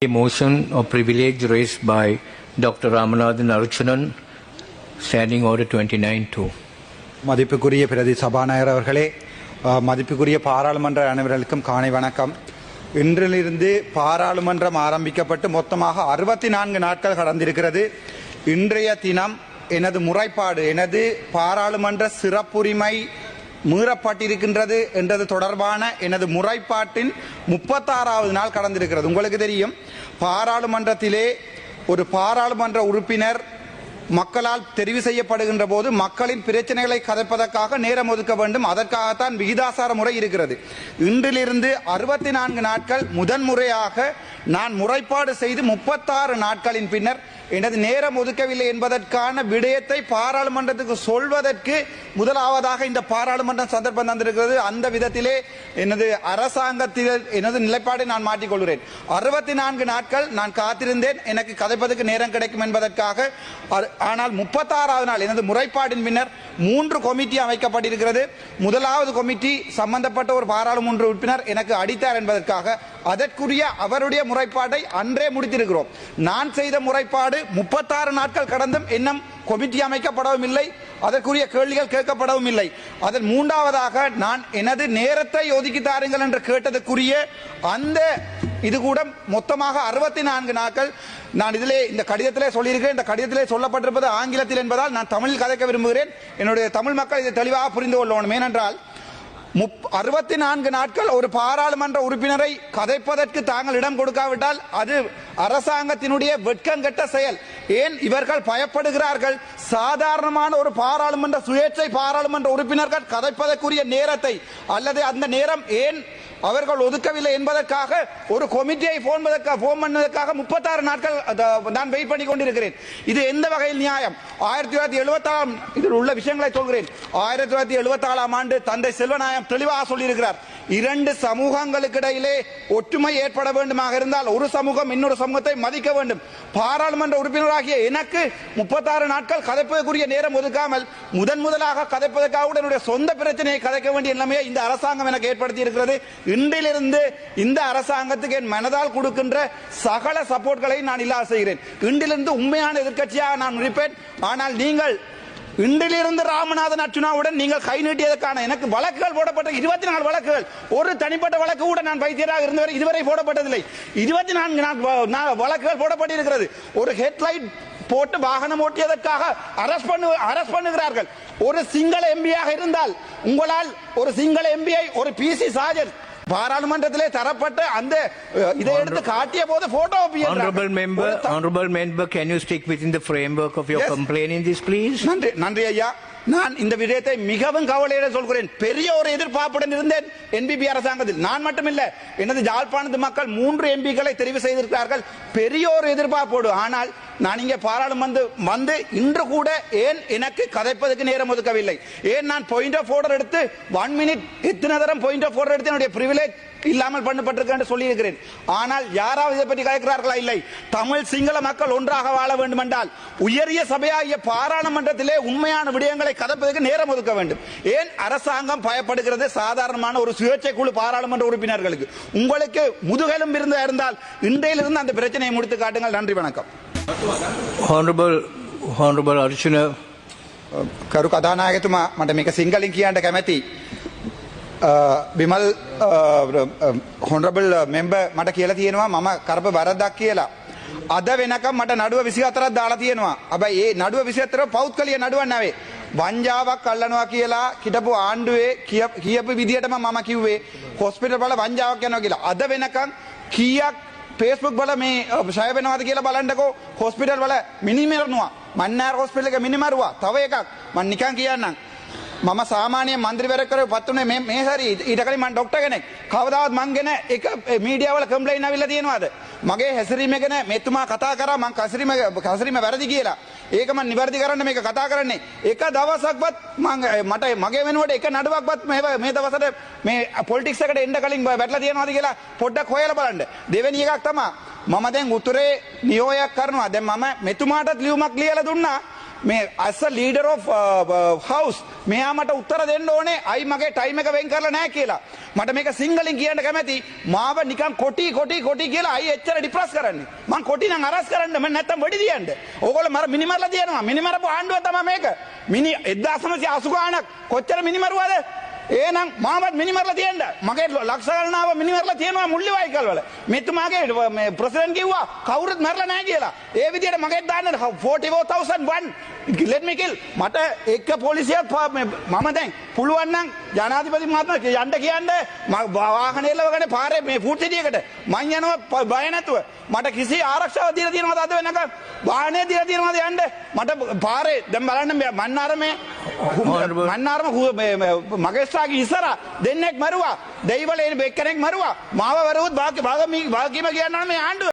A motion of privilege raised by Dr. Ramanathan Archunan, Standing Order 29-2. மதிப்புக்குரிய பிரதி சபாநாயகர் அவர்களே, மதிப்புக்குரிய பாராளுமன்ற அனைவருக்கும் காலை வணக்கம். இன்றிலிருந்து பாராளுமன்றம் ஆரம்பிக்கப்பட்டு மொத்தமாக 64 நாட்கள் கடந்திருக்கிறது. இன்றைய தினம் எனது முறைப்பாடு, எனது பாராளுமன்ற சிறப்புரிமை மீறப்பட்டிருக்கின்றது என்றது தொடர்பான எனது முறைப்பாட்டின் 36வது நாள் கடந்திருக்கிறது. உங்களுக்கு தெரியும், பாராளுமன்றத்திலே ஒரு பாராளுமன்ற உறுப்பினர் மக்களால் தெரிவு செய்யப்படுகின்ற போது மக்களின் பிரச்சனைகளை கதைப்பதற்காக நேரம் ஒதுக்க வேண்டும். அதற்காகத்தான் விகிதாசார முறை இருக்கிறது. இன்றிலிருந்து 64 நாட்கள் முதன்முறையாக நான் முறைப்பாடு செய்து 36 நாட்களின் பின்னர் எனது நேரம் ஒதுக்கவில்லை என்பதற்கான விடயத்தை பாராளுமன்றத்துக்கு சொல்வதற்கு முதலாவதாக இந்த பாராளுமன்றம் சந்தர்ப்பம் தந்திருக்கிறது. அந்த விதத்திலே எனது அரசாங்கத்தில் எனது நிலைப்பாடை நான் மாற்றிக்கொள்கிறேன். 64 நாட்கள் நான் காத்திருந்தேன் எனக்கு கதைப்பதற்கு நேரம் கிடைக்கும் என்பதற்காக. ஆனால் 36வது நாள் எனது முறைப்பாடின் பின்னர் 3 கமிட்டி அமைக்கப்பட்டிருக்கிறது. முதலாவது கமிட்டி சம்பந்தப்பட்ட ஒரு பாராளுமன்ற உறுப்பினர் எனக்கு அடித்தார் என்பதற்காக அதற்குரிய அவருடைய முறைப்பாட்டை அன்றே முடித்திருக்கிறோம். நான் செய்த முறைப்பாடு 36 நாட்கள் கடந்தும் இன்னும் கமிட்டி அமைக்கப்படவும் இல்லை, அதற்குரிய கேள்விகள் கேட்கப்படவும் இல்லை. அதில் மூன்றாவதாக நான் எனது நேரத்தை ஒதுக்கி தாருங்கள் என்று கேட்டதற்குரிய அந்த இது கூட மொத்தமாக 64 நாட்கள். நான் இதிலே இந்த கடிதத்திலே சொல்லியிருக்கிறேன். இந்த கடிதத்திலே சொல்லப்பட்டிருப்பது ஆங்கிலத்தில் என்பதால் நான் தமிழில் கதைக்க விரும்புகிறேன். என்னுடைய தமிழ் மக்கள் இதை தெளிவாக புரிந்து கொள்ளணும். ஏனென்றால் 64 நாட்கள் ஒரு பாராளுமன்ற உறுப்பினரை கதைப்பதற்கு தாங்கள் இடம் கொடுக்காவிட்டால் அது அரசாங்கத்தினுடைய வெட்கங்கெட்ட செயல். ஏன் இவர்கள் பயப்படுகிறார்கள்? சாதாரணமான ஒரு பாராளுமன்ற சுயேட்சை பாராளுமன்ற உறுப்பினர்கள் கதைப்பதற்குரிய நேரத்தை அல்லது அந்த நேரம் ஏன் அவர்கள் ஒதுக்கவில்லை என்பதற்காக ஒரு கமிட்டியை போன் பண்ணதற்காக 36 நாட்கள் நான் வெயிட் பண்ணி கொண்டிருக்கிறேன். இது எந்த வகையில் நியாயம்? 1974 இதில் உள்ள விஷயங்களை சொல்கிறேன். 1974 ஆண்டு தந்தை செல்வநாயகம் தெளிவாக சொல்லியிருக்கிறார், 2 சமூகங்களுக்கு இடையிலே ஒற்றுமை ஏற்பட வேண்டுமாக இருந்தால் ஒரு சமூகம் இன்னொரு சமூகத்தை மதிக்க வேண்டும். பாராளுமன்ற உறுப்பினராகிய எனக்கு 36 நாட்கள் கதைப்பதற்குரிய நேரம் ஒதுக்காமல் முதலாக கதைப்பதற்காக என்னுடைய சொந்த பிரச்சனையை கதைக்க வேண்டிய நிலைமையை இந்த அரசாங்கம் எனக்கு ஏற்படுத்தி இருக்கிறது. இன்றிலிருந்து இந்த அரசாங்கத்துக்கு என் மனதால் கொடுக்கின்ற சகல சப்போர்ட்களை நான் இல்லாத செய்கிறேன். இன்றிலிருந்து உண்மையான எதிர்க்கட்சியாக நான் இருப்பேன். ஆனால் நீங்கள் இன்றிலிருந்து ராமநாதன் அர்ச்சுனாவுடன் நீங்கள் கை நீட்டியதற்கான எனக்கு வழக்குகள் போடப்பட்ட 24 வழக்குகள், ஒரு தனிப்பட்ட வழக்கு கூட நான் வைத்தியராக இருந்தவரை இதுவரை போடப்பட்டதில்லை. 24 வழக்குகள் போடப்பட்டிருக்கிறது. ஒரு ஹெட்லைட் போட்டு வாகனம் ஓட்டியதற்காக அரஸ்ட் பண்ணுகிறார்கள். ஒரு சிங்கள எம்பியாக இருந்தால் உங்களால் ஒரு சிங்கள எம்பியை ஒரு பிசி சாஜன் பாராளுமன்றத்திலே தரப்பட்ட அந்த இதை எடுத்து காட்டிய போது photo Honorable member, can you stick within the framework of your complaint in this, please? நன்றி ஐயா. நான் இந்த விடயத்தை மிகவும் கவலையோடு சொல்கிறேன். பெரிய ஒரு எதிர்பார்ப்புடன் இருந்தேன் என்பிபி அரசாங்கத்தில். நான் மட்டுமில்ல, எனது யாழ்ப்பாணத்து மக்கள் 3 எம்பிக்களை தெரிவு செய்திருக்கிறார்கள் பெரிய ஒரு எதிர்பார்ப்போடு. ஆனால் நான் இங்கே பாராளுமன்றம் வந்து இன்று கூட ஏன் எனக்கு கதைப்பதற்கு நேரம் ஒதுக்கவில்லை? ஏன் நான் பாயிண்ட் ஆஃப் ஆர்டர் எடுத்து 1 மினிட் எத்தனை தரம் பாயிண்ட் ஆஃப் ஆர்டர் எடுத்து என்னுடைய பிரிவிலேஜ் இல்லாமல் பண்ணப்பட்டிருக்க சொல்லி இருக்கிறேன். ஆனால் யாராவது இதை பற்றி கலைக்கிறார்களா? இல்லை. தமிழ் சிங்கள மக்கள் ஒன்றாக வாழ வேண்டும் என்றால் உயரிய சபையாகிய பாராளுமன்றத்திலே உண்மையான விடயங்களை கதைப்பதற்கு நேரம் ஒதுக்க வேண்டும். ஏன் அரசாங்கம் பயப்படுகிறது? சாதாரணமான ஒரு சுயேட்சை குழு பாராளுமன்ற உறுப்பினர்களுக்கு. உங்களுக்கு முதுகெலும் இருந்தால் இன்றையிலிருந்து அந்த பிரச்சனையை முடித்து காட்டுங்கள். நன்றி, வணக்கம். Honorable Archana. කරු කතානායකතුමා, මට මේක සිංහලෙන් කියන්න කැමැති. බිමල් හොනරබල් මෙම්බර් මට කියලා තියෙනවා මම කරප වරදක් කියලා. අද වෙනකම් මට නඩුව 24ක් දාලා තියෙනවා. හැබැයි ඒ නඩුව 24 පෞද්ගලික නඩුවක් නෙවෙයි. වංජාවක් අල්ලනවා කියලා හිටපු ආණ්ඩුවේ කියපු විදිහටම මම කිව්වේ හොස්පිටල් වල වංජාවක් යනවා කියලා. අද වෙනකම් කීයක් Facebook වල මේ ෂය වෙනවද කියලා බලන්නකෝ. හොස්පිටල් වල මිනිමරනවා. මන්නාර හොස්පිටල් එක මිනිමරුවා. තව එකක් මම නිකන් කියන්නම්. මම සාමාන්‍ය මන්ත්‍රීවරයෙක් කරේ පත් උනේ මේ සැරේ. ඊට කලින් මම ડોක්ටර් කෙනෙක්. කවදාවත් මං ගැන එක මීඩියා වල කම්ප්ලේන්ට් ආවිල්ලා තියෙනවද? මගේ හැසිරීම ගැන මෙතුමා කතා කරා මං කසිරීම වැරදි කියලා. ඒක මම නිවැරදි කරන්න මේක කතා කරන්නේ. එක දවසක්වත් මට මගේ වෙනුවට එක නඩුවක්වත් මේ දවසට මේ පොලිටික්ස් එකට එන්න කලින් වැටලා තියෙනවද කියලා පොඩ්ඩක් හොයලා බලන්න. දෙවෙනි එකක් තමයි මම දැන් උතුරේ නියෝගයක් කරනවා. දැන් මම මෙතුමාටත් ලියුමක් ලියලා දුන්නා. මේ as a leader of house මෙයා මට උත්තර දෙන්න ඕනේ අයි මගේ ටයිම් එක වෙන් කරලා නැහැ කියලා. මට මේක සිංහලෙන් කියන්න කැමැති. මාව නිකන් කොටි කියලා අයි එච්චර ડિප්‍රස් කරන්නේ. මං කොටි නම් අරස් කරන්න මම නැත්තම් වෙඩි දියන්න. ඕගොල්ලෝ මර මිනිමරලා දියනවා. මිනිමරපු ආණ්ඩුව තමයි මේක. 1980 ගාණක් කොච්චර මිනිමරුවද? එහෙනම් මාවත් මිනිමරලා තියන්න. මගේ ලක්ෂ ගණනාව මිනිමරලා තියෙනවා මුල්ලිවායිකල් වල. මෙතුමාගේ මේ ප්‍රෙසිඩන්ට් කිව්වා කවුරුත් මරලා නැහැ කියලා. ඒ විදිහට මගේ දාන්න 44001 let me kill. මට එක පොලිසියක් මම දැන් පුළුවන් නම් ජනාධිපති මහත්මයා යන්න කියන්නේ වාහනේ එලවගෙන පාරේ මේ ෆුඩ් සිටියකට මං යනවා බය නැතුව. මට කිසි ආරක්ෂාවක් දීලා තියෙනවද අද වෙනකම්? වාහනේ දීලා තියෙනවද යන්න? මට පාරේ දැන් බලන්න මන්නාරමේ මගේ ඉස්සර දෙන්නෙක් මරුවා දෙයිවල එක්කෙනෙක් මරුවා මාව වරුවත් වාගීම කියනවා මේ ආණ්ඩුව